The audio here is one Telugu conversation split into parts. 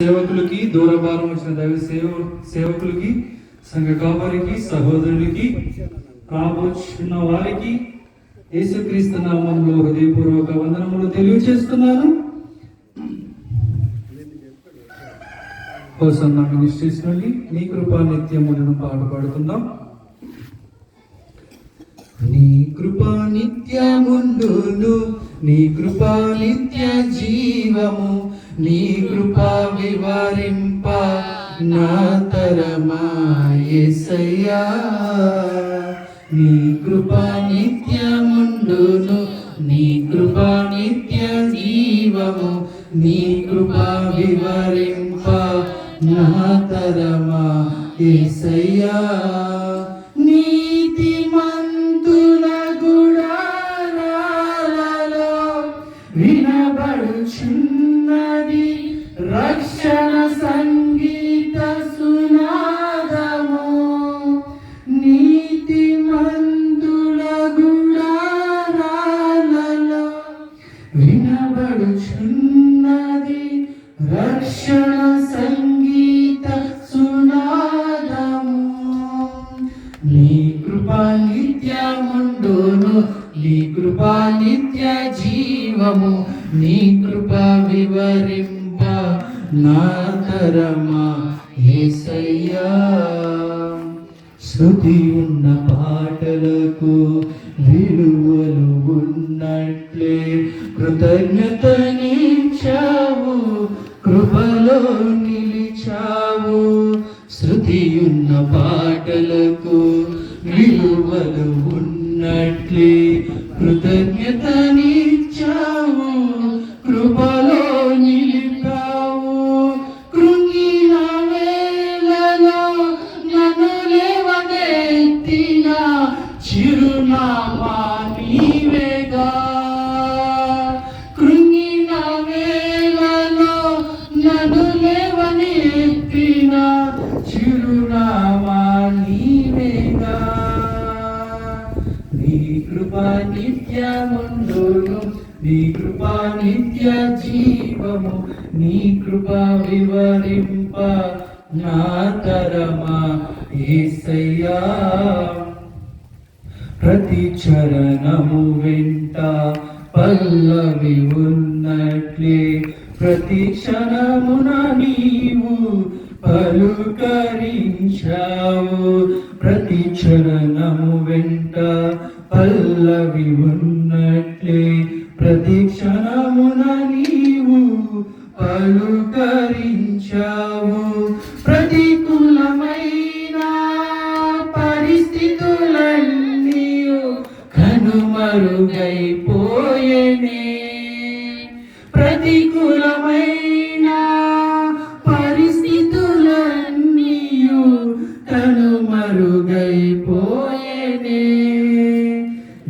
సేవకులకి, దూరభారం వచ్చిన దైవ సేవకులకి, సంఘ కాపరికి, సహోదరులకి, రాబోచున్న వారికి యేసుక్రీస్తు నామములో హృదయపూర్వక వందనములు తెలియజేస్తున్నాను. హోసన్నా మినిస్ట్రీస్ నుండి నీ కృపా నిత్యములను పాడుపడుతున్నాం. నీ కృపా నిత్యముండును, నీ కృపా నిత్య జీవము, నీ కృపా వివరింప నా తరమా యేసయ్యా. నీ కృపా నిత్యముండును, నీ కృపా నిత్య జీవము, నీ కృపా వివరింప నా తరమా యేసయ్యా. వినబడుచున్నది రక్షణ సంగీత సునాదము, నీతిమంతుల గుడారాలలో వినబడుచున్నది రక్షణ సంగీత సునాదము. నీ కృపా నిత్యముండును, నీ కృపా నిత్య జీవము, నీ కృపా వివరింప నా తరమా యేసయ్యా. శృతి ఉన్న పాటలకు విలువలు ఉన్నట్లే కృతజ్ఞతనిచ్చావు, కృపలో నిలిచావు. శృతి ఉన్న పాటలకు విలువలు ఉన్నట్లే కృతజ్ఞతనిచ్చావు, కృపలో నిలిపావు. కృంగిన వేళలో నన్ను లేవనెత్తిన చిరునామా నీవేగా. కృంగిన వేళలో నన్ను లేవనెత్తిన చిరునామా నీవేగా. నీ కృపా నిత్యముండును, నీ కృపా నిత్య జీవము, నీ కృపా వివరింప నా తరమా యేసయ్యా. ప్రతి చరణము వెంట పల్లవి ఉన్నట్లే ప్రతి క్షణమున నీవు పలుకరించావు. ప్రతి చరణము వెంట పల్లవి ఉన్నట్లే ప్రతి క్షణమున నీవు పలుకరించావు. ప్రతికూలమైన పరిస్థితులన్నీ కనుమరుగైపోయేనే. ప్రతికూలమైన పరిస్థితులన్నీ కనుమరుగైపోయేనే.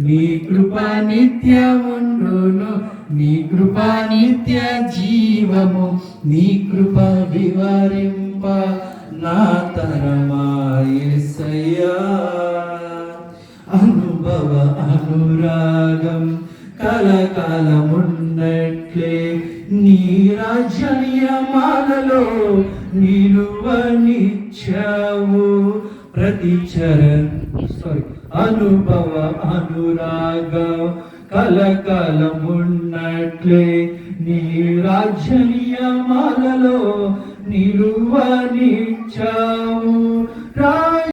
నీ కృపా నిత్యముండును, నీ కృపా నిత్య జీవము, నీ కృపా వివరింప నా తరమా యేసయ్యా. అనుభవ అనురాగం కలకాలమున్నట్లే నీ రాజ్యమాలలో నిలువనిచ్చావు. ప్రతి అనుభవ అనురాగం కలకాలమున్నట్లే నీ రాజ్యమాలలో నిలువనిచ్చావు.